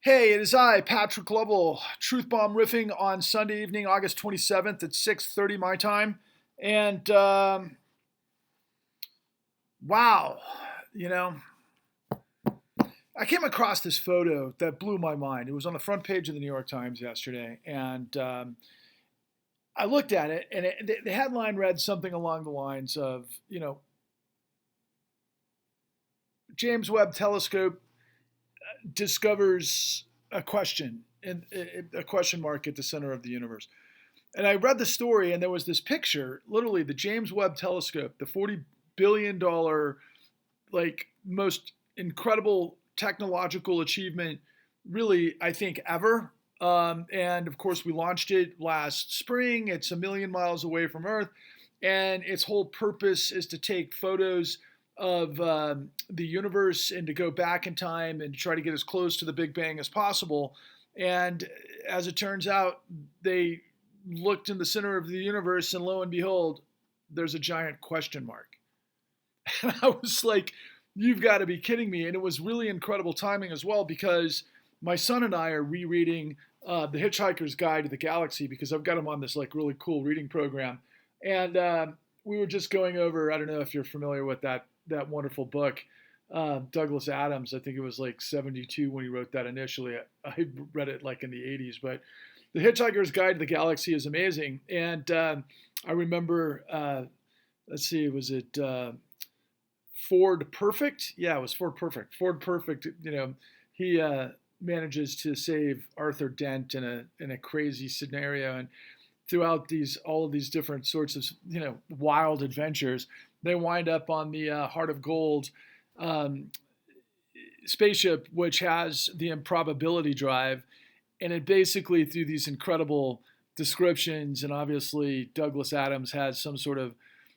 Hey, it is I, Patrick Lovell, Truth Bomb riffing on Sunday evening, August 27th at 6:30 my time. And wow, you know, I came across this photo that blew my mind. It was on the front page of the New York Times yesterday, and I looked at it, and the headline read something along the lines of, James Webb Telescope discovers a question and a question mark at the center of the universe. And I read the story, and there was this picture, literally the James Webb Telescope, the $40 billion, like most incredible technological achievement, really, I think, ever. And of course, we launched it last spring. It's a million miles away from Earth, and its whole purpose is to take photos of the universe and to go back in time and try to get as close to the Big Bang as possible. And as it turns out, they looked in the center of the universe, and lo and behold, there's a giant question mark. And I was like, you've got to be kidding me. And it was really incredible timing as well, because my son and I are rereading The Hitchhiker's Guide to the Galaxy, because I've got him on this like really cool reading program. And we were just going over, I don't know if you're familiar with that wonderful book, Douglas Adams. I think it was like 72 when he wrote that initially. I read it like in the 80s, but The Hitchhiker's Guide to the Galaxy is amazing. And I remember, let's see, was it Ford Perfect? Yeah, it was Ford Perfect. Ford Perfect, he manages to save Arthur Dent in a crazy scenario. And throughout all of these different sorts of, wild adventures, they wind up on the Heart of Gold spaceship, which has the improbability drive. And it basically, through these incredible descriptions, and obviously Douglas Adams has some sort of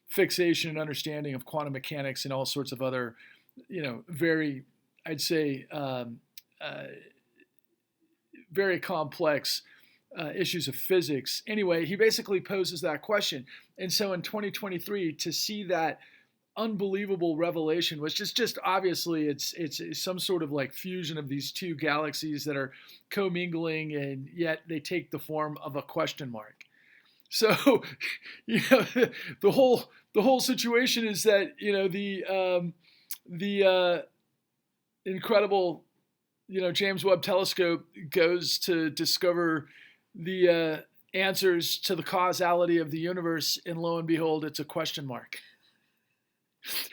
fixation and understanding of quantum mechanics and all sorts of other, very, I'd say, very complex issues of physics. Anyway, he basically poses that question. And so in 2023, to see that unbelievable revelation, which is just obviously it's some sort of like fusion of these two galaxies that are commingling, and yet they take the form of a question mark. So, the whole situation is that the incredible James Webb Telescope goes to discover the answers to the causality of the universe, and lo and behold, it's a question mark.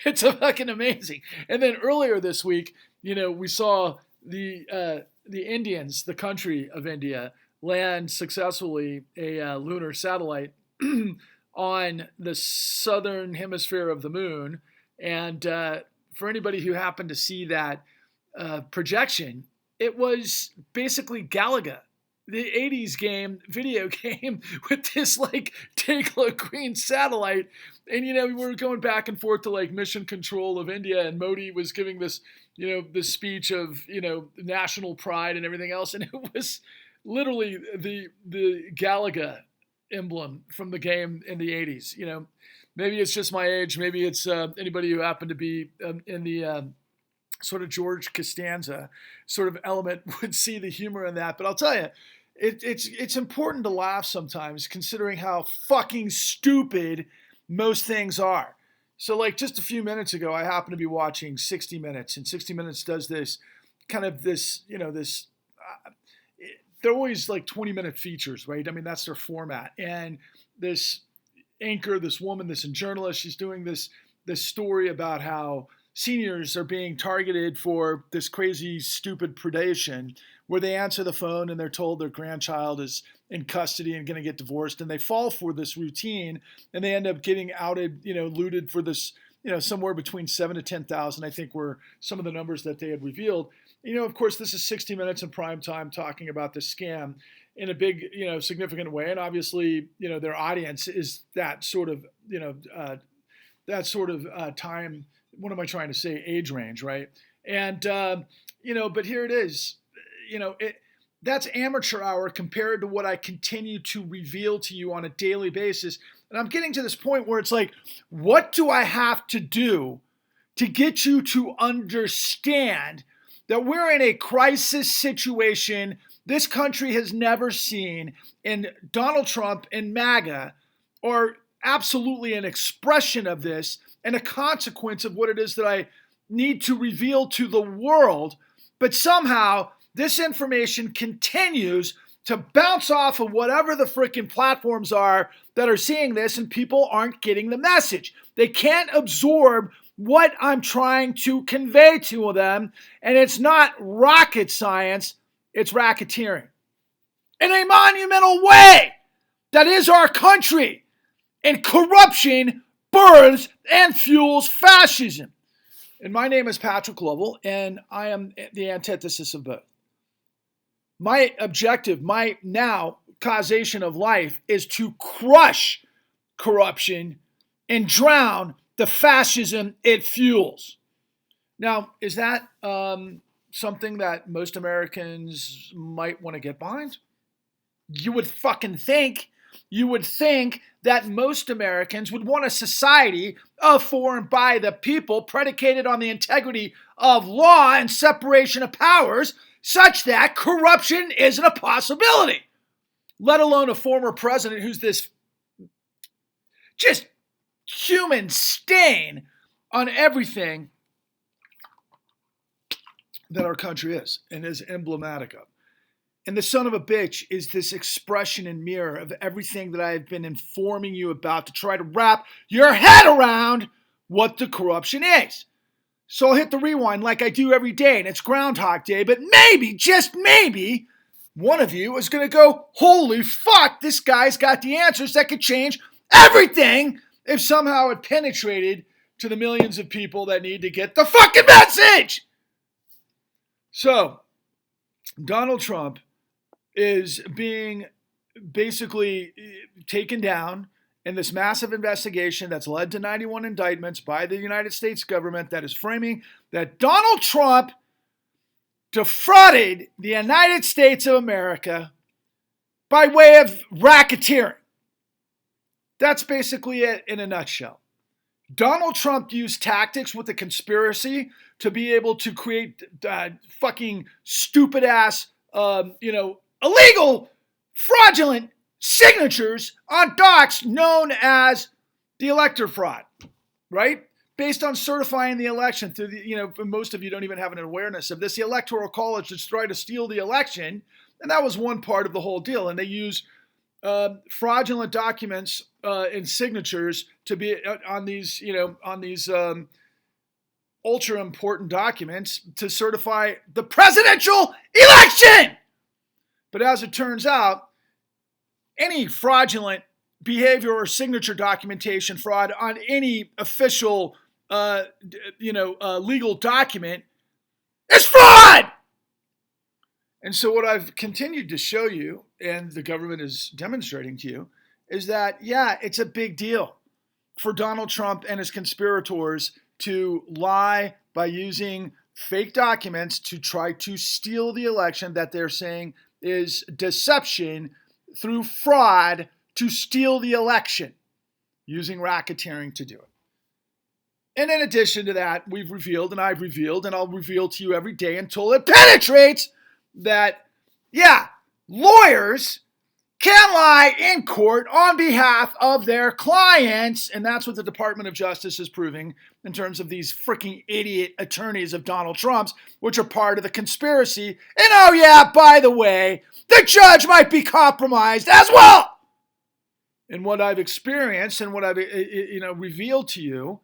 It's a fucking amazing. And then earlier this week, we saw the Indians, the country of India, land successfully a lunar satellite on the southern hemisphere of the moon. And for anybody who happened to see that projection, it was basically Galaga, the 80s video game with this like Dayglow green satellite. And, we were going back and forth to like mission control of India, and Modi was giving this, this speech of, national pride and everything else. And it was literally the Galaga emblem from the game in the 80s. Maybe it's just my age. Maybe it's anybody who happened to be in the sort of George Costanza sort of element would see the humor in that. But I'll tell you, it's important to laugh sometimes, considering how fucking stupid most things are. So like just a few minutes ago, I happened to be watching 60 Minutes, and 60 Minutes does this kind of this, they're always like 20-minute features, right? I mean, that's their format. And this anchor, this woman, this journalist, she's doing this story about how seniors are being targeted for this crazy, stupid predation, where they answer the phone and they're told their grandchild is in custody and going to get divorced, and they fall for this routine, and they end up getting outed, looted for this, somewhere between 7 to 10,000, I think, were some of the numbers that they had revealed. Of course, this is 60 Minutes in prime time talking about this scam in a big, significant way, and obviously, their audience is that sort of, time. What am I trying to say? Age range, right? And but here it is. That's amateur hour compared to what I continue to reveal to you on a daily basis. And I'm getting to this point where it's like, what do I have to do to get you to understand that we're in a crisis situation this country has never seen, and Donald Trump and MAGA are absolutely an expression of this and a consequence of what it is that I need to reveal to the world. But somehow this information continues to bounce off of whatever the freaking platforms are that are seeing this, and people aren't getting the message. They can't absorb what I'm trying to convey to them, and it's not rocket science, it's racketeering. In a monumental way, that is our country, and corruption births and fuels fascism. And my name is Patrick Lovell, and I am the antithesis of both. My objective, my now causation of life, is to crush corruption and drown the fascism it fuels. Now, is that something that most Americans might want to get behind? You would fucking think. You would think that most Americans would want a society of, for, and by the people predicated on the integrity of law and separation of powers, such that corruption isn't a possibility, let alone a former president who's this just human stain on everything that our country is and is emblematic of. And the son of a bitch is this expression and mirror of everything that I've been informing you about to try to wrap your head around what the corruption is. So I'll hit the rewind like I do every day, and it's Groundhog Day, but maybe, just maybe, one of you is going to go, holy fuck, this guy's got the answers that could change everything if somehow it penetrated to the millions of people that need to get the fucking message. So, Donald Trump is being basically taken down in this massive investigation that's led to 91 indictments by the United States government that is framing that Donald Trump defrauded the United States of America by way of racketeering. That's basically it in a nutshell. Donald Trump used tactics with a conspiracy to be able to create fucking stupid ass, illegal, fraudulent signatures on docs known as the elector fraud, right? Based on certifying the election through the, most of you don't even have an awareness of this. The Electoral College just tried to steal the election, and that was one part of the whole deal. And they use fraudulent documents and signatures to be on these, ultra important documents to certify the presidential election. But as it turns out, any fraudulent behavior or signature documentation fraud on any official, legal document is fraud. And so what I've continued to show you, and the government is demonstrating to you, is that, yeah, it's a big deal for Donald Trump and his conspirators to lie by using fake documents to try to steal the election that they're saying is deception through fraud to steal the election, using racketeering to do it. And in addition to that, we've revealed, and I've revealed, and I'll reveal to you every day until it penetrates that, yeah, lawyers can lie in court on behalf of their clients, and that's what the Department of Justice is proving in terms of these freaking idiot attorneys of Donald Trump's, which are part of the conspiracy. And oh yeah, by the way, the judge might be compromised as well. And what I've experienced and what I've revealed to you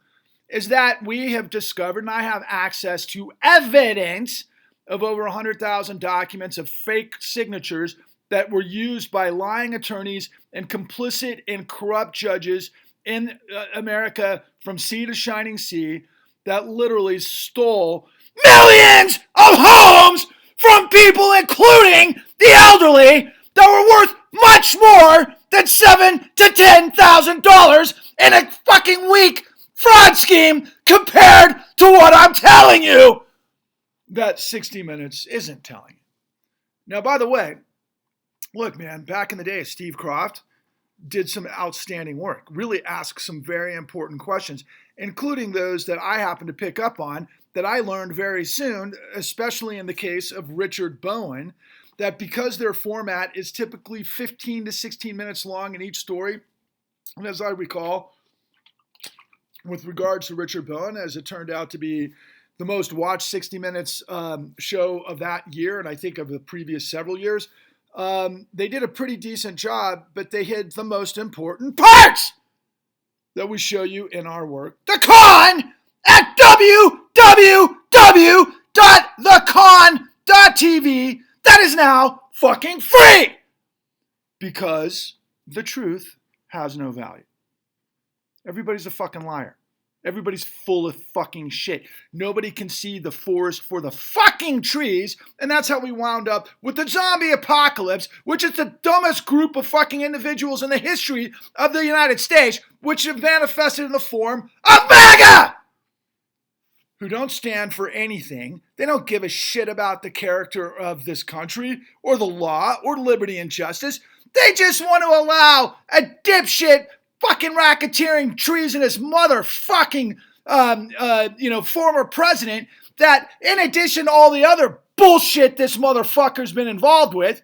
is that we have discovered, and I have access to evidence of over 100,000 documents of fake signatures that were used by lying attorneys and complicit and corrupt judges in America from sea to shining sea that literally stole millions of homes from people, including the elderly, that were worth much more than $7,000 to $10,000 in a fucking weak fraud scheme compared to what I'm telling you that 60 Minutes isn't telling you. Now, by the way, look, man, back in the day, Steve Croft did some outstanding work, really asked some very important questions, including those that I happen to pick up on that I learned very soon, especially in the case of Richard Bowen, that because their format is typically 15 to 16 minutes long in each story, and as I recall, with regards to Richard Bowen, as it turned out to be the most watched 60 Minutes show of that year, and I think of the previous several years, they did a pretty decent job, but they hid the most important parts that we show you in our work. The Con at www.thecon.tv. That is now fucking free because the truth has no value. Everybody's a fucking liar. Everybody's full of fucking shit. Nobody can see the forest for the fucking trees, and that's how we wound up with the zombie apocalypse, which is the dumbest group of fucking individuals in the history of the United States, which have manifested in the form of MAGA, who don't stand for anything. They don't give a shit about the character of this country or the law or liberty and justice. They just want to allow a dipshit fucking racketeering treasonous motherfucking former president that, in addition to all the other bullshit this motherfucker's been involved with,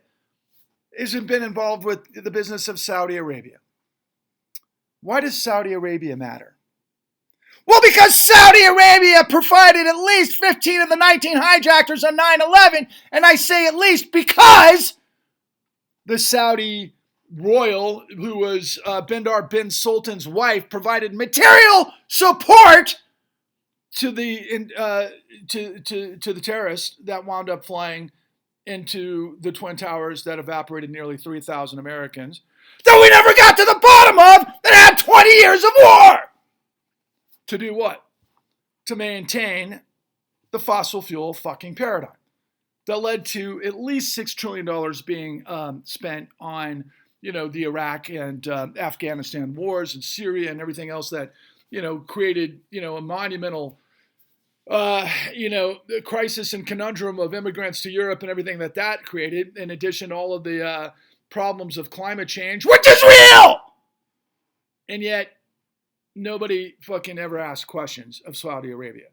hasn't been involved with the business of Saudi Arabia. Why does Saudi Arabia matter? Well, because Saudi Arabia provided at least 15 of the 19 hijackers on 9/11, and I say at least because the Saudi royal, who was Bandar bin Sultan's wife, provided material support to the terrorists that wound up flying into the Twin Towers that evaporated nearly 3,000 Americans that we never got to the bottom of and had 20 years of war. To do what? To maintain the fossil fuel fucking paradigm that led to at least $6 trillion being spent on the Iraq and Afghanistan wars and Syria and everything else that, created, a monumental, crisis and conundrum of immigrants to Europe and everything that created, in addition to all of the problems of climate change, which is real! And yet, nobody fucking ever asked questions of Saudi Arabia.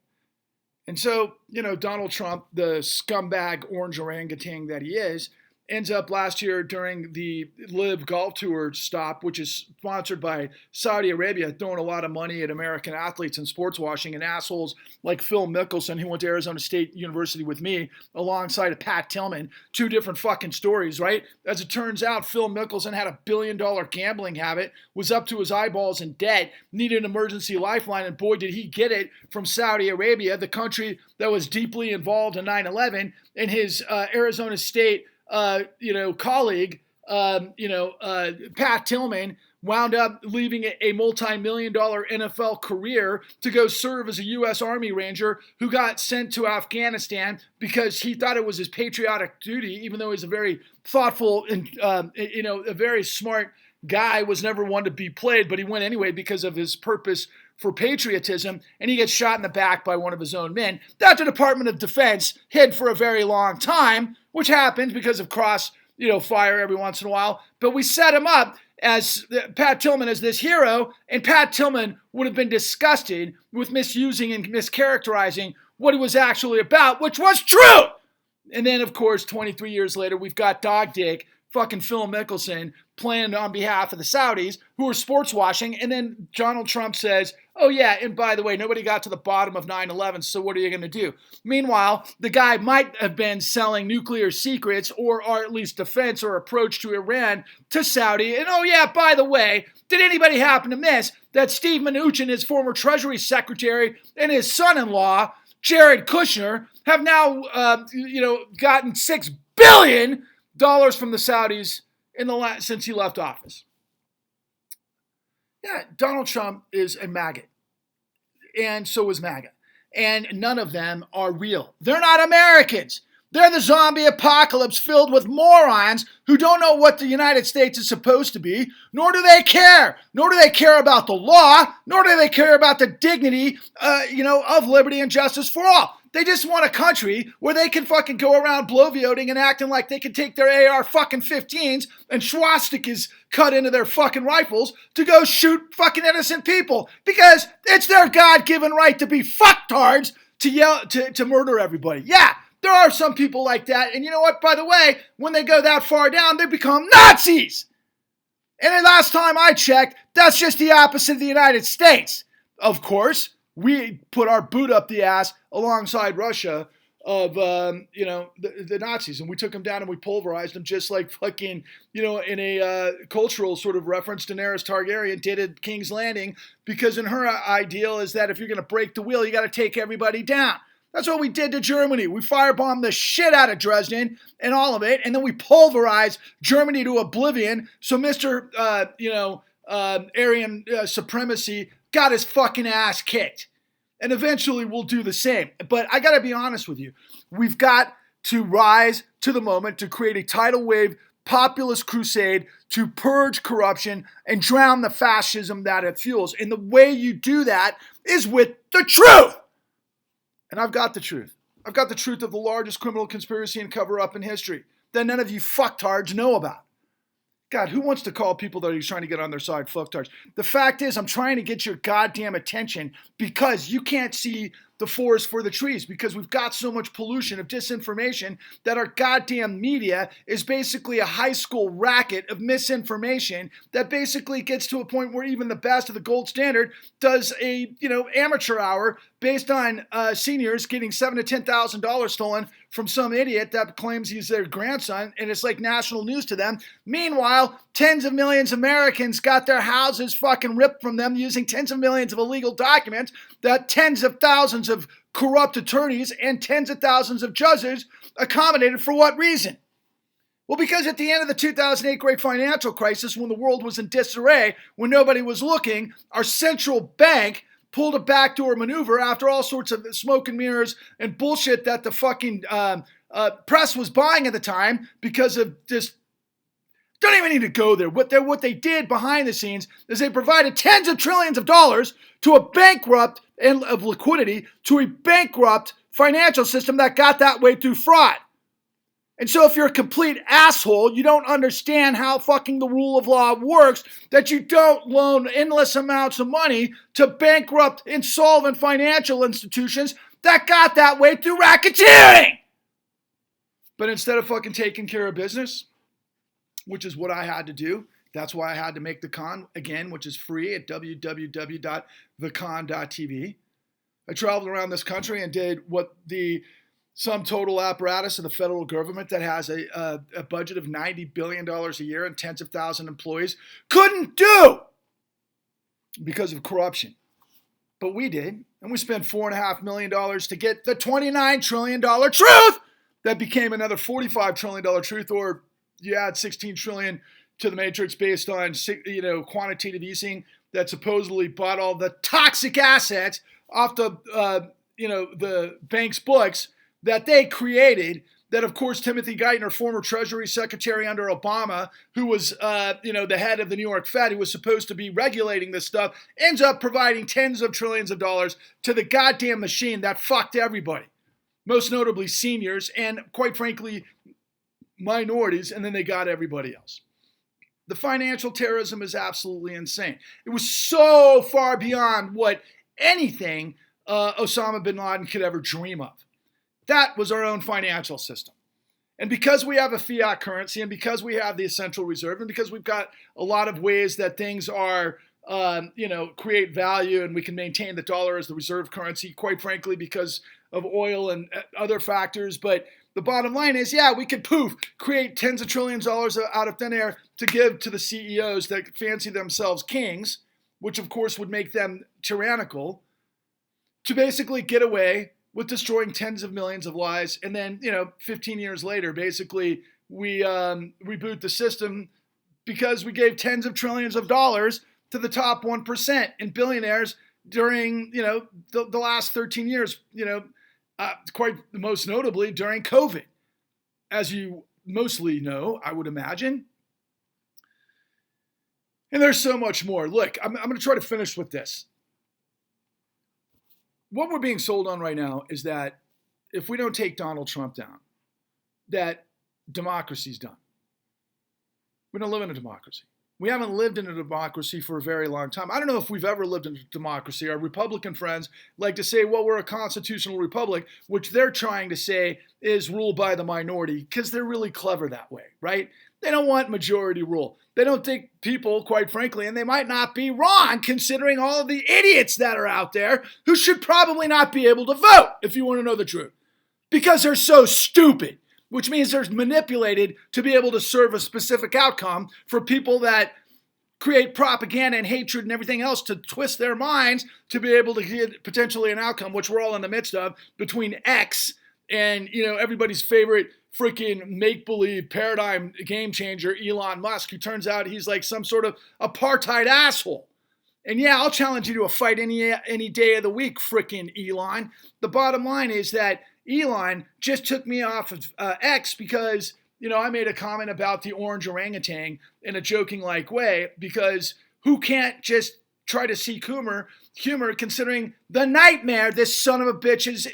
And so, Donald Trump, the scumbag orange orangutan that he is, ends up last year during the Live Golf Tour stop, which is sponsored by Saudi Arabia, throwing a lot of money at American athletes and sports washing and assholes like Phil Mickelson, who went to Arizona State University with me, alongside of Pat Tillman. Two different fucking stories, right? As it turns out, Phil Mickelson had a $1 billion gambling habit, was up to his eyeballs in debt, needed an emergency lifeline, and boy, did he get it from Saudi Arabia, the country that was deeply involved in 9/11, and his Arizona State colleague, Pat Tillman, wound up leaving a multi-million-dollar NFL career to go serve as a U.S. Army Ranger who got sent to Afghanistan because he thought it was his patriotic duty, even though he's a very thoughtful and, a very smart guy, was never one to be played, but he went anyway because of his purpose for patriotism, and he gets shot in the back by one of his own men that the Department of Defense hid for a very long time, which happens because of fire every once in a while. But we set him up as Pat Tillman as this hero, and Pat Tillman would have been disgusted with misusing and mischaracterizing what he was actually about, which was true. And then, of course, 23 years later, we've got Dog Dick, fucking Phil Mickelson, playing on behalf of the Saudis, who are sports washing, and then Donald Trump says, oh yeah, and by the way, nobody got to the bottom of 9/11, so what are you going to do? Meanwhile, the guy might have been selling nuclear secrets or at least defense or approach to Iran to Saudi, and oh yeah, by the way, did anybody happen to miss that Steve Mnuchin, his former Treasury Secretary, and his son-in-law, Jared Kushner, have now, gotten $6 billion from the Saudis since he left office. Yeah, Donald Trump is a MAGA, and so is MAGA, and none of them are real. They're not Americans. They're the zombie apocalypse filled with morons who don't know what the United States is supposed to be, nor do they care. Nor do they care about the law, nor do they care about the dignity, of liberty and justice for all. They just want a country where they can fucking go around bloviating and acting like they can take their AR fucking 15s and swastikas cut into their fucking rifles to go shoot fucking innocent people. Because it's their God-given right to be fucktards to murder everybody. Yeah, there are some people like that. And you know what? By the way, when they go that far down, they become Nazis. And the last time I checked, that's just the opposite of the United States. Of course, we put our boot up the ass alongside Russia of, the Nazis. And we took them down and we pulverized them just like fucking, in a cultural sort of reference, Daenerys Targaryen did at King's Landing. Because in her ideal is that if you're going to break the wheel, you got to take everybody down. That's what we did to Germany. We firebombed the shit out of Dresden and all of it, and then we pulverized Germany to oblivion. So Mr. Aryan supremacy got his fucking ass kicked. And eventually we'll do the same. But I got to be honest with you. We've got to rise to the moment to create a tidal wave populist crusade to purge corruption and drown the fascism that it fuels. And the way you do that is with the truth. And I've got the truth. I've got the truth of the largest criminal conspiracy and cover-up in history that none of you fucktards know about. God, who wants to call people that he's trying to get on their side fucktards? The fact is, I'm trying to get your goddamn attention because you can't see the forest for the trees because we've got so much pollution of disinformation that our goddamn media is basically a high school racket of misinformation that basically gets to a point where even the best of the gold standard does a, amateur hour based on seniors getting $7,000 to $10,000 stolen from some idiot that claims he's their grandson, and it's like national news to them. Meanwhile, tens of millions of Americans got their houses fucking ripped from them using tens of millions of illegal documents that tens of thousands of corrupt attorneys and tens of thousands of judges accommodated for what reason? Well, because at the end of the 2008 great financial crisis, when the world was in disarray, when nobody was looking, our central bank pulled a backdoor maneuver after all sorts of smoke and mirrors and bullshit that the fucking press was buying at the time because of this. Don't even need to go there. What they did behind the scenes is they provided tens of trillions of dollars to a bankrupt and of liquidity to a bankrupt financial system that got that way through fraud. And so if you're a complete asshole, you don't understand how fucking the rule of law works, that you don't loan endless amounts of money to bankrupt, insolvent financial institutions that got that way through racketeering. But instead of fucking taking care of business, which is what I had to do, that's why I had to make the con, again, which is free at www.thecon.tv. I traveled around this country and did what the sum total apparatus of the federal government that has a budget of $90 billion a year and tens of thousands of employees couldn't do because of corruption. But we did, and we spent $4.5 million to get the $29 trillion truth that became another $45 trillion truth, or you add $16 trillion to the matrix based on quantitative easing that supposedly bought all the toxic assets off the bank's books that they created, that of course Timothy Geithner, former Treasury Secretary under Obama, who was the head of the New York Fed, who was supposed to be regulating this stuff, ends up providing tens of trillions of dollars to the goddamn machine that fucked everybody, most notably seniors and quite frankly minorities, and then they got everybody else. The financial terrorism is absolutely insane. It was so far beyond what anything Osama bin Laden could ever dream of. That was our own financial system. And because we have a fiat currency, and because we have the essential reserve, and because we've got a lot of ways that things are, create value, and we can maintain the dollar as the reserve currency, quite frankly, because of oil and other factors. But the bottom line is, we could create tens of trillions of dollars out of thin air to give to the CEOs that fancy themselves kings, which of course would make them tyrannical, to basically get away with destroying tens of millions of lives. And then, 15 years later, basically, we reboot the system because we gave tens of trillions of dollars to the top 1% in billionaires during, the last 13 years, quite most notably during COVID, as you mostly know, I would imagine. And there's so much more. Look, I'm going to try to finish with this. What we're being sold on right now is that if we don't take Donald Trump down, that democracy's done. We don't live in a democracy. We haven't lived in a democracy for a very long time. I don't know if we've ever lived in a democracy. Our Republican friends like to say, well, we're a constitutional republic, which they're trying to say is ruled by the minority because they're really clever that way, right? They don't want majority rule. They don't think people, quite frankly, and they might not be wrong considering all of the idiots that are out there who should probably not be able to vote, if you want to know the truth, because they're so stupid, which means they're manipulated to be able to serve a specific outcome for people that create propaganda and hatred and everything else to twist their minds to be able to get potentially an outcome, which we're all in the midst of, between X and, everybody's favorite freaking make-believe paradigm game changer, Elon Musk, who turns out he's like some sort of apartheid asshole. And yeah, I'll challenge you to a fight any day of the week, freaking Elon. The bottom line is that Elon just took me off of X because, I made a comment about the orange orangutan in a joking-like way, because who can't just try to seek humor considering the nightmare this son of a bitch is?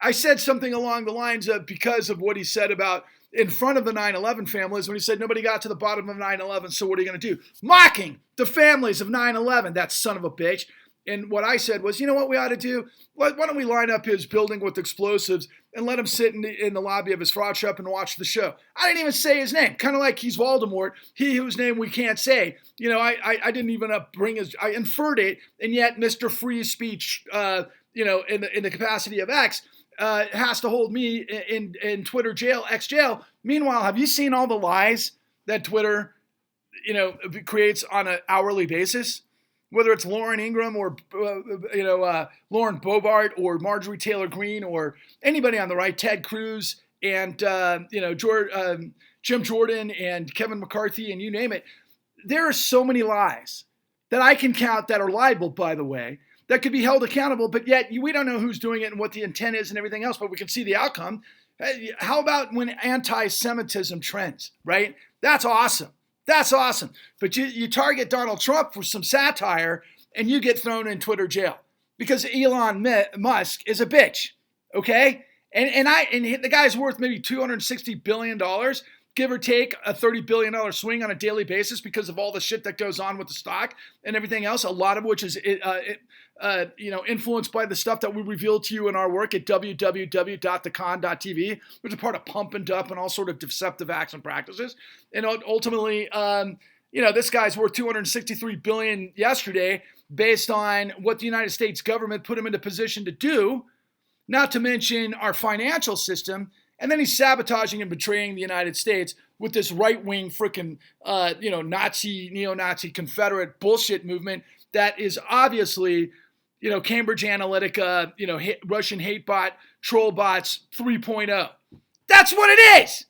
I said something along the lines of, because of what he said about in front of the 9/11 families, when he said nobody got to the bottom of 9/11, so what are you going to do? Mocking the families of 9/11, that son of a bitch. And what I said was, you know what we ought to do? Why don't we line up his building with explosives and let him sit in the lobby of his fraud shop and watch the show? I didn't even say his name, kind of like he's Voldemort, he whose name we can't say. I didn't even I inferred it, and yet Mr. Free Speech, in the capacity of X, has to hold me in Twitter jail, X jail. Meanwhile, have you seen all the lies that Twitter, creates on an hourly basis? Whether it's Lauren Ingram or, Lauren Boebert or Marjorie Taylor Greene or anybody on the right, Ted Cruz and, Jim Jordan and Kevin McCarthy and you name it. There are so many lies that I can count that are libel, by the way, that could be held accountable, but yet we don't know who's doing it and what the intent is and everything else, but we can see the outcome. How about when anti-Semitism trends, right? That's awesome. That's awesome. But you target Donald Trump for some satire and you get thrown in Twitter jail because Elon Musk is a bitch, okay? And the guy's worth maybe $260 billion, give or take a $30 billion swing on a daily basis because of all the shit that goes on with the stock and everything else, a lot of which is influenced by the stuff that we reveal to you in our work at www.thecon.tv, which is part of pump and dump and all sort of deceptive acts and practices. And ultimately, this guy's worth $263 billion yesterday based on what the United States government put him into position to do, not to mention our financial system. And then he's sabotaging and betraying the United States with this right-wing freaking, Nazi, neo-Nazi, Confederate bullshit movement that is obviously, Cambridge Analytica, Russian hate bot, troll bots 3.0. That's what it is.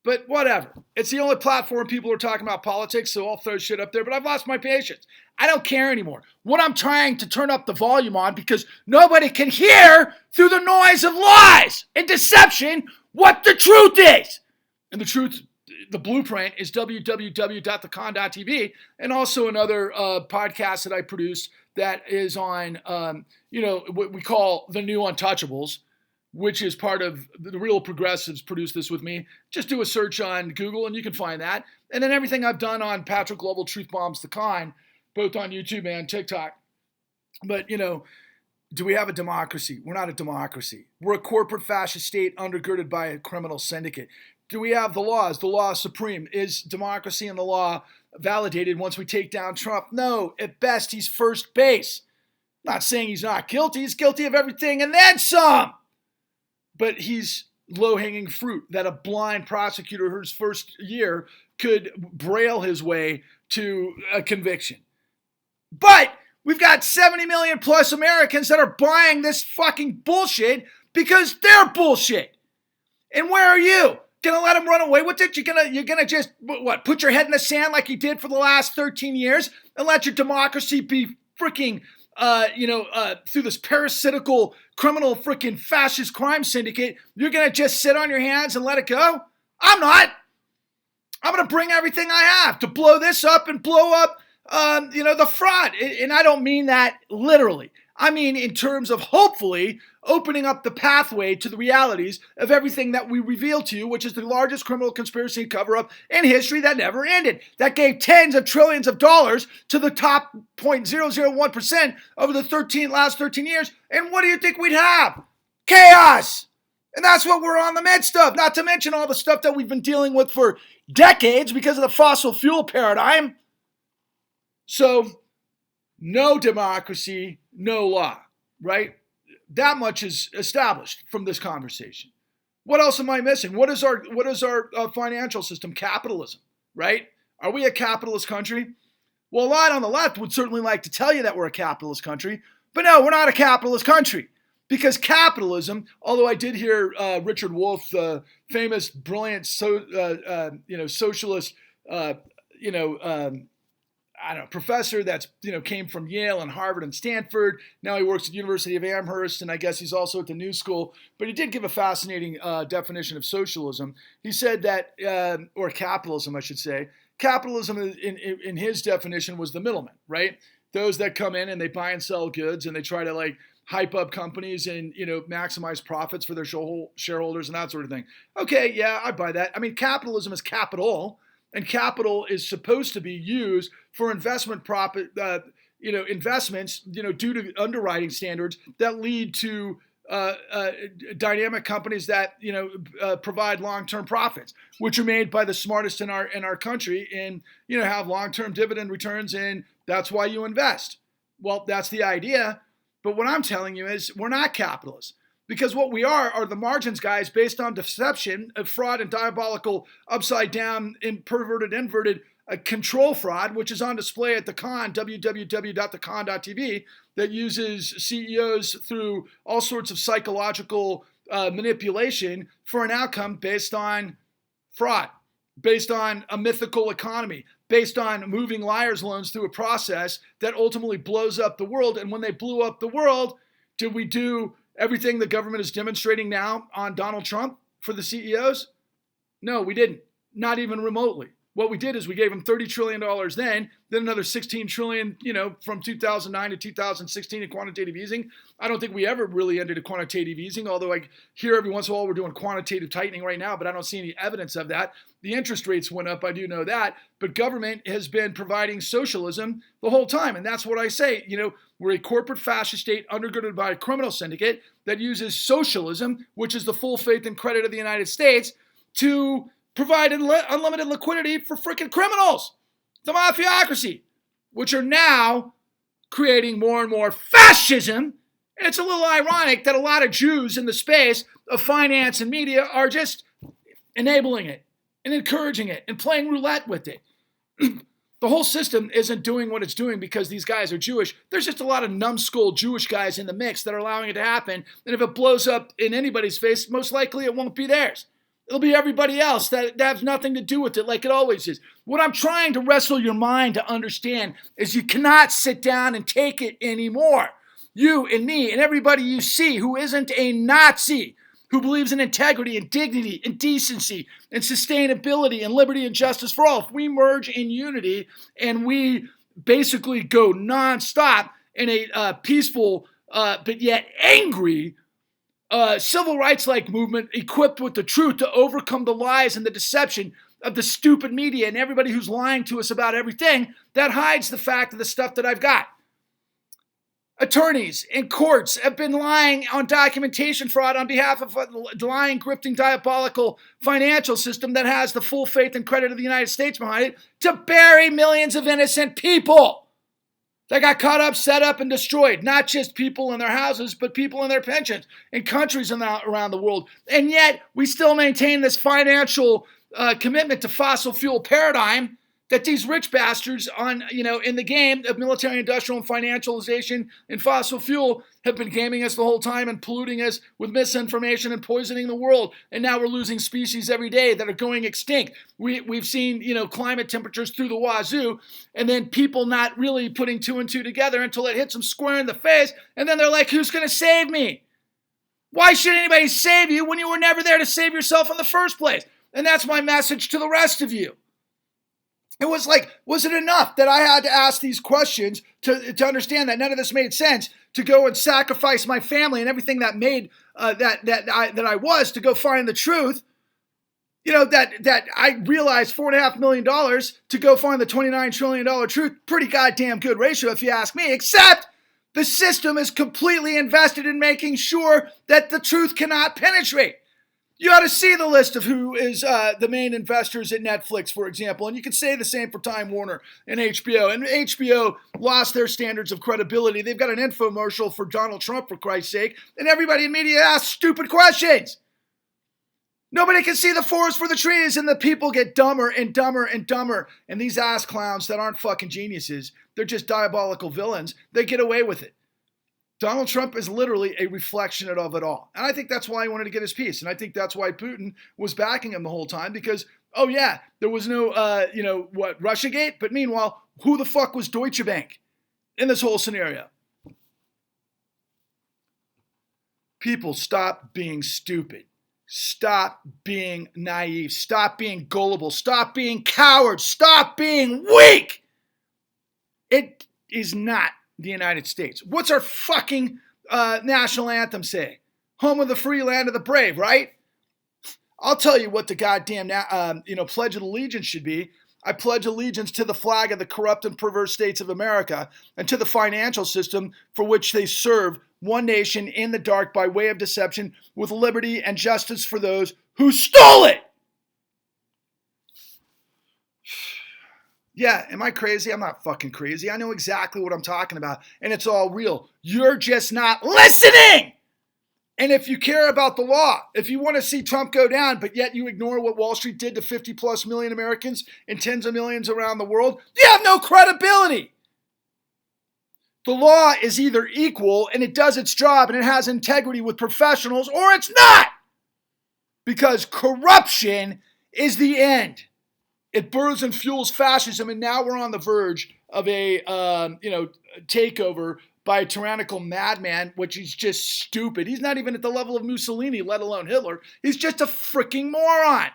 But whatever. It's the only platform people are talking about politics, so I'll throw shit up there. But I've lost my patience. I don't care anymore. What I'm trying to turn up the volume on because nobody can hear through the noise of lies and deception what the truth is. And the truth, the blueprint, is www.thecon.tv, and also another podcast that I produce that is on, what we call the New Untouchables, which is part of the Real Progressives produce this with me. Just do a search on Google and you can find that. And then everything I've done on Patrick Global Truth Bombs the Con, both on YouTube and TikTok. But, do we have a democracy? We're not a democracy. We're a corporate fascist state undergirded by a criminal syndicate. Do we have the laws? The law is supreme. Is democracy and the law validated once we take down Trump? No, at best, he's first base. Not saying he's not guilty. He's guilty of everything and then some. But he's low-hanging fruit that a blind prosecutor whose first year could braille his way to a conviction. But we've got 70 million plus Americans that are buying this fucking bullshit because they're bullshit. And where are you? Gonna let him run away with it? You're gonna just, put your head in the sand like you did for the last 13 years and let your democracy be freaking through this parasitical criminal freaking fascist crime syndicate, you're going to just sit on your hands and let it go? I'm not. I'm going to bring everything I have to blow this up and blow up, the fraud. And I don't mean that literally. I mean in terms of hopefully opening up the pathway to the realities of everything that we reveal to you, which is the largest criminal conspiracy cover-up in history that never ended. That gave tens of trillions of dollars to the top 0.001% over the last 13 years. And what do you think we'd have? Chaos! And that's what we're on the midst of, not to mention all the stuff that we've been dealing with for decades because of the fossil fuel paradigm. So, no democracy, no law, right? That much is established from this conversation. What else am I missing? What is our financial system? Capitalism, right? Are we a capitalist country? Well, a lot on the left would certainly like to tell you that we're a capitalist country, but no, we're not a capitalist country. Because capitalism, although I did hear Richard Wolff, the famous, brilliant, socialist, professor that's, came from Yale and Harvard and Stanford. Now he works at the University of Amherst, and I guess he's also at the New School. But he did give a fascinating definition of socialism. He said that, or capitalism, I should say. Capitalism, in his definition, was the middleman, right? Those that come in and they buy and sell goods, and they try to hype up companies and, maximize profits for their shareholders and that sort of thing. Okay, yeah, I buy that. I mean, capitalism is capital, and capital is supposed to be used for investment investments, due to underwriting standards that lead to dynamic companies that, provide long-term profits, which are made by the smartest in our country and, have long-term dividend returns, and that's why you invest. Well, that's the idea. But what I'm telling you is we're not capitalists, because what we are the margins guys based on deception, fraud, and diabolical upside down and perverted, inverted control fraud, which is on display at the con, www.thecon.tv, that uses CEOs through all sorts of psychological manipulation for an outcome based on fraud, based on a mythical economy, based on moving liars' loans through a process that ultimately blows up the world. And when they blew up the world, did we do everything the government is demonstrating now on Donald Trump for the CEOs? No, we didn't. Not even remotely. What we did is we gave them $30 trillion then another $16 trillion, from 2009 to 2016 in quantitative easing. I don't think we ever really ended a quantitative easing, although I hear every once in a while we're doing quantitative tightening right now, but I don't see any evidence of that. The interest rates went up, I do know that, but government has been providing socialism the whole time, and that's what I say. We're a corporate fascist state undergirded by a criminal syndicate that uses socialism, which is the full faith and credit of the United States, to provide unlimited liquidity for freaking criminals, the mafiocracy, which are now creating more and more fascism. And it's a little ironic that a lot of Jews in the space of finance and media are just enabling it and encouraging it and playing roulette with it. The whole system isn't doing what it's doing because these guys are Jewish. There's just a lot of numbskull Jewish guys in the mix that are allowing it to happen. And if it blows up in anybody's face, most likely it won't be theirs. It'll be everybody else that has nothing to do with it, like it always is. What I'm trying to wrestle your mind to understand is you cannot sit down and take it anymore. You and me and everybody you see who isn't a Nazi, who believes in integrity and dignity and decency and sustainability and liberty and justice for all, if we merge in unity and we basically go nonstop in a peaceful but yet angry civil rights-like movement equipped with the truth to overcome the lies and the deception of the stupid media and everybody who's lying to us about everything that hides the fact of the stuff that I've got. Attorneys and courts have been lying on documentation fraud on behalf of a lying, grifting, diabolical financial system that has the full faith and credit of the United States behind it to bury millions of innocent people that got caught up, set up, and destroyed. Not just people in their houses, but people in their pensions in countries around the world. And yet, we still maintain this financial commitment to fossil fuel paradigm that these rich bastards in the game of military, industrial, and financialization and fossil fuel have been gaming us the whole time and polluting us with misinformation and poisoning the world. And now we're losing species every day that are going extinct. We've seen, climate temperatures through the wazoo, and then people not really putting two and two together until it hits them square in the face. And then they're like, who's going to save me? Why should anybody save you when you were never there to save yourself in the first place? And that's my message to the rest of you. It was like, was it enough that I had to ask these questions to understand that none of this made sense, to go and sacrifice my family and everything that made that I was, to go find the truth? You know, that I realized $4.5 million to go find the $29 trillion truth. Pretty goddamn good ratio, if you ask me, except the system is completely invested in making sure that the truth cannot penetrate. You ought to see the list of who is the main investors at Netflix, for example. And you could say the same for Time Warner and HBO. And HBO lost their standards of credibility. They've got an infomercial for Donald Trump, for Christ's sake. And everybody in media asks stupid questions. Nobody can see the forest for the trees, and the people get dumber and dumber and dumber. And these ass clowns that aren't fucking geniuses, they're just diabolical villains, they get away with it. Donald Trump is literally a reflection of it all. And I think that's why he wanted to get his piece. And I think that's why Putin was backing him the whole time, because, oh yeah, there was no, Russiagate? But meanwhile, who the fuck was Deutsche Bank in this whole scenario? People, stop being stupid. Stop being naive. Stop being gullible. Stop being cowards. Stop being weak. It is not the United States. What's our fucking national anthem say? Home of the free, land of the brave, right? I'll tell you what the goddamn Pledge of Allegiance should be. I pledge allegiance to the flag of the corrupt and perverse states of America and to the financial system for which they serve, one nation in the dark by way of deception, with liberty and justice for those who stole it. Yeah, am I crazy? I'm not fucking crazy. I know exactly what I'm talking about, and it's all real. You're just not listening. And if you care about the law, if you want to see Trump go down, but yet you ignore what Wall Street did to 50 plus million Americans and tens of millions around the world, you have no credibility. The law is either equal and it does its job and it has integrity with professionals, or it's not. Because corruption is the end. It burns and fuels fascism, and now we're on the verge of a takeover by a tyrannical madman, which is just stupid. He's not even at the level of Mussolini, let alone Hitler. He's just a freaking moron.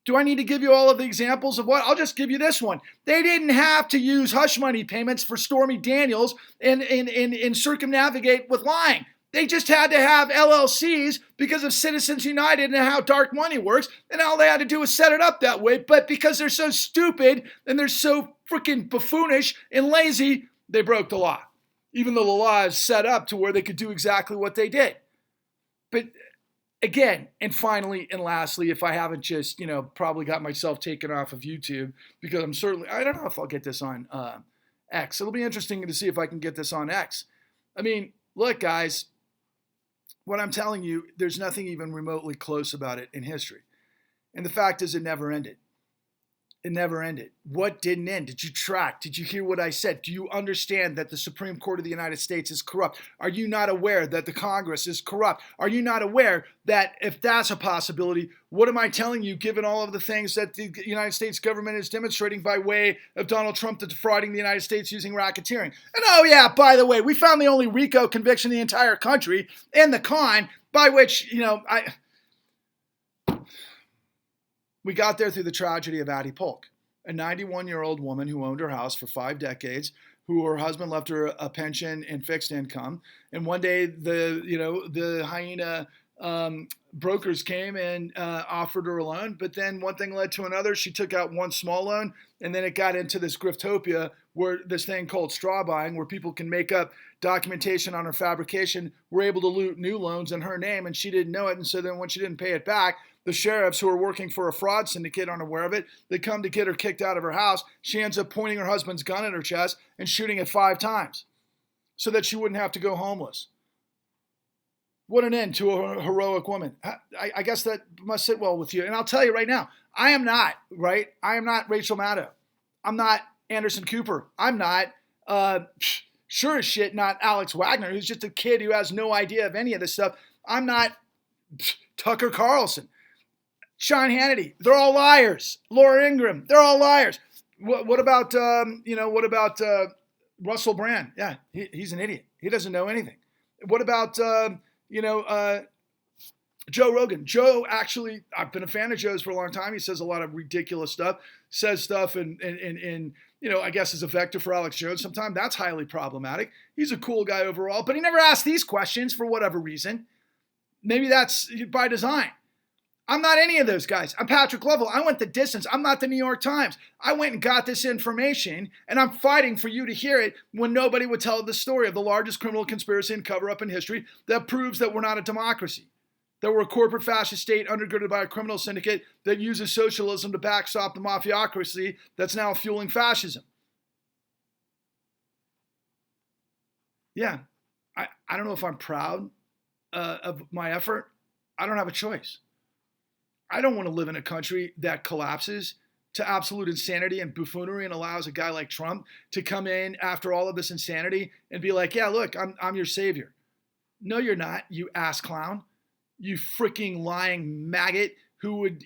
Do I need to give you all of the examples of what? I'll just give you this one. They didn't have to use hush money payments for Stormy Daniels and circumnavigate with lying. They just had to have LLCs because of Citizens United and how dark money works, and all they had to do was set it up that way. But because they're so stupid and they're so freaking buffoonish and lazy, they broke the law. Even though the law is set up to where they could do exactly what they did. But again, and finally, and lastly, if I haven't just, probably got myself taken off of YouTube, because I don't know if I'll get this on X. It'll be interesting to see if I can get this on X. I mean, look, guys, what I'm telling you, there's nothing even remotely close about it in history. And the fact is, it never ended. It never ended. What didn't end? Did you track? Did you hear what I said? Do you understand that the Supreme Court of the United States is corrupt? Are you not aware that the Congress is corrupt? Are you not aware that if that's a possibility, what am I telling you, given all of the things that the United States government is demonstrating by way of Donald Trump defrauding the United States using racketeering? And oh yeah, by the way, we found the only RICO conviction in the entire country in the con, by which, we got there through the tragedy of Addie Polk, a 91-year-old woman who owned her house for 5 decades, who her husband left her a pension and fixed income. And one day the hyena brokers came and offered her a loan, but then one thing led to another. She took out one small loan, and then it got into this griftopia, where this thing called straw buying, where people can make up documentation on her fabrication, were able to loot new loans in her name, and she didn't know it. And so then when she didn't pay it back, the sheriffs, who are working for a fraud syndicate, aren't aware of it. They come to get her kicked out of her house. She ends up pointing her husband's gun at her chest and shooting it 5 times so that she wouldn't have to go homeless. What an end to a heroic woman. I guess that must sit well with you. And I'll tell you right now, I am not Rachel Maddow. I'm not Anderson Cooper. I'm not, sure as shit, not Alex Wagner, who's just a kid who has no idea of any of this stuff. I'm not Tucker Carlson. Sean Hannity, they're all liars. Laura Ingraham, they're all liars. What about Russell Brand? Yeah, he's an idiot. He doesn't know anything. What about Joe Rogan. Joe actually, I've been a fan of Joe's for a long time. He says a lot of ridiculous stuff, says stuff and I guess is a vector for Alex Jones sometimes. That's highly problematic. He's a cool guy overall, but he never asked these questions for whatever reason. Maybe that's by design. I'm not any of those guys. I'm Patrick Lovell. I went the distance. I'm not the New York Times. I went and got this information, and I'm fighting for you to hear it when nobody would tell the story of the largest criminal conspiracy and cover-up in history that proves that we're not a democracy, that we're a corporate fascist state undergirded by a criminal syndicate that uses socialism to backstop the mafiocracy that's now fueling fascism. Yeah, I don't know if I'm proud of my effort. I don't have a choice. I don't want to live in a country that collapses to absolute insanity and buffoonery and allows a guy like Trump to come in after all of this insanity and be like, yeah, look, I'm your savior. No, you're not, you ass clown. You freaking lying maggot who would,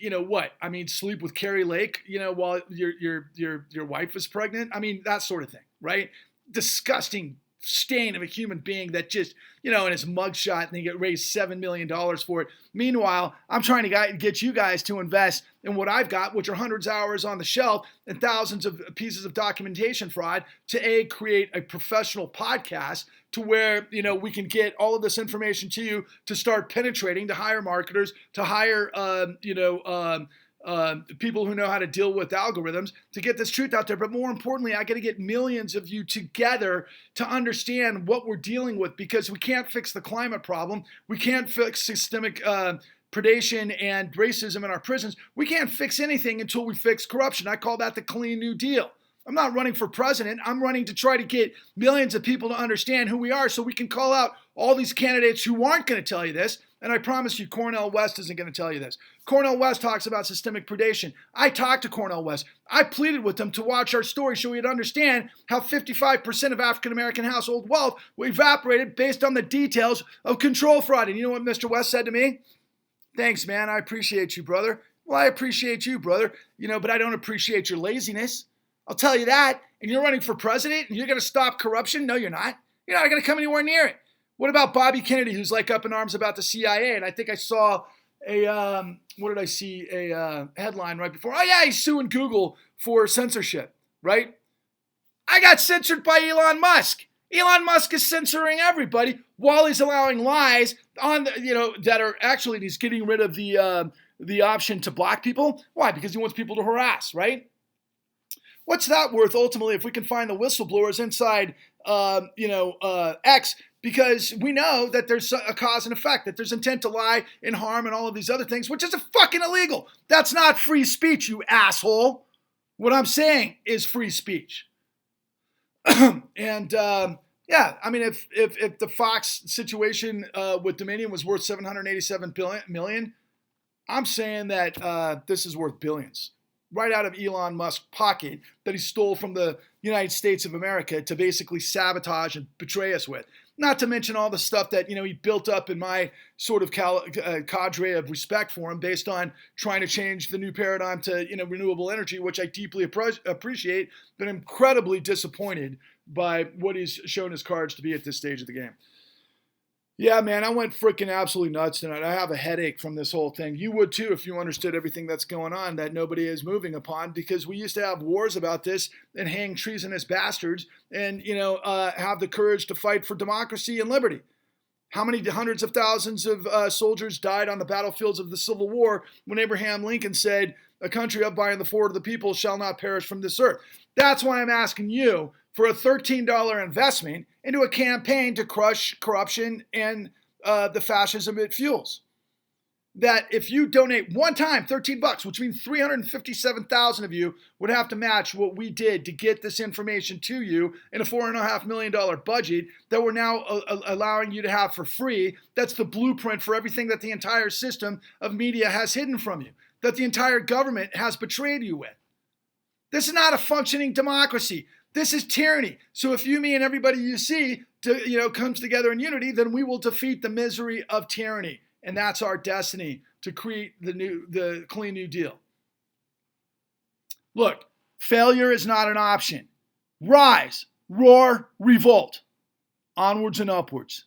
sleep with Carrie Lake, while your wife is pregnant. I mean, that sort of thing, right? Disgusting stain of a human being that just, in his mugshot, and they get raised $7 million for it. Meanwhile, I'm trying to get you guys to invest in what I've got, which are hundreds of hours on the shelf and thousands of pieces of documentation fraud to create a professional podcast to where, we can get all of this information to you to start penetrating, to hire marketers, to hire, people who know how to deal with algorithms to get this truth out there. But more importantly, I got to get millions of you together to understand what we're dealing with, because we can't fix the climate problem. We can't fix systemic predation and racism in our prisons. We can't fix anything until we fix corruption. I call that the Clean New Deal. I'm not running for president. I'm running to try to get millions of people to understand who we are so we can call out all these candidates who aren't going to tell you this. And I promise you, Cornel West isn't going to tell you this. Cornel West talks about systemic predation. I talked to Cornel West. I pleaded with him to watch our story so he'd understand how 55% of African-American household wealth evaporated based on the details of control fraud. And you know what Mr. West said to me? Thanks, man. I appreciate you, brother. Well, I appreciate you, brother. But I don't appreciate your laziness. I'll tell you that. And you're running for president and you're going to stop corruption? No, you're not. You're not going to come anywhere near it. What about Bobby Kennedy, who's like up in arms about the CIA? And I think I saw a headline right before. Oh, yeah, he's suing Google for censorship, right? I got censored by Elon Musk. Elon Musk is censoring everybody while he's allowing lies on, that are actually, he's getting rid of the option to block people. Why? Because he wants people to harass, right? What's that worth ultimately if we can find the whistleblowers inside, X? Because we know that there's a cause and effect, that there's intent to lie and harm and all of these other things, which is fucking illegal. That's not free speech, you asshole. What I'm saying is free speech. And if the Fox situation with Dominion was worth $787 million, I'm saying that this is worth billions. Right out of Elon Musk's pocket that he stole from the United States of America to basically sabotage and betray us with. Not to mention all the stuff that, he built up in my sort of cadre of respect for him based on trying to change the new paradigm to, renewable energy, which I deeply appreciate, but incredibly disappointed by what he's shown his cards to be at this stage of the game. Yeah, man, I went freaking absolutely nuts tonight. I have a headache from this whole thing. You would too if you understood everything that's going on that nobody is moving upon, because we used to have wars about this and hang treasonous bastards and, have the courage to fight for democracy and liberty. How many hundreds of thousands of soldiers died on the battlefields of the Civil War when Abraham Lincoln said, "A country up by and the sword of the people shall not perish from this earth"? That's why I'm asking you for a $13 investment into a campaign to crush corruption and the fascism it fuels. That if you donate one time $13, which means 357,000 of you would have to match what we did to get this information to you in a $4.5 million budget that we're now allowing you to have for free. That's the blueprint for everything that the entire system of media has hidden from you, that the entire government has betrayed you with. This is not a functioning democracy. This is tyranny. So if you, me, and everybody you see, comes together in unity, then we will defeat the misery of tyranny. And that's our destiny, to create the Clean New Deal. Look, failure is not an option. Rise, roar, revolt. Onwards and upwards.